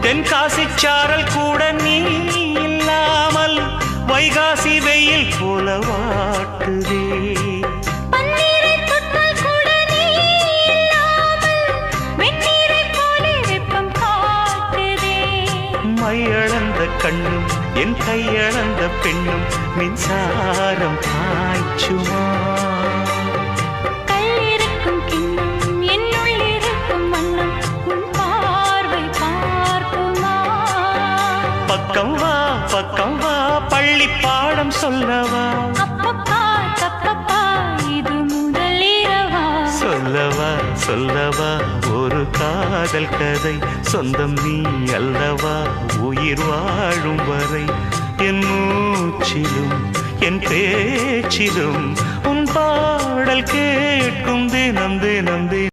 தென்காசி சாரல் கூட நீ இல்லாமல் வைகாசி வெயில் போல வாட்டுதே. மையளந்த கண்ணும் என் கையளந்த பெண்ணும் மின்சாரம் பாய்ச்சுமா. கல்லிருக்கும் கிண்ணம் என்னுள் இருக்கும் வண்ணம் உன் பார்வை பார்க்குமா. பக்கம் வா பள்ளி பாடம் சொல்லவா. அப்பப்பா தப்பப்பா இது முதல் இரவா. சொல்லவா ஒரு காதல் கதை. சொந்தம் நீ அல்லவா உயிர் வாழும் வரை. என் மூச்சிலும் என் பேச்சிலும் உன் பாடல் கேட்கும் தினம் தினம் தினம்.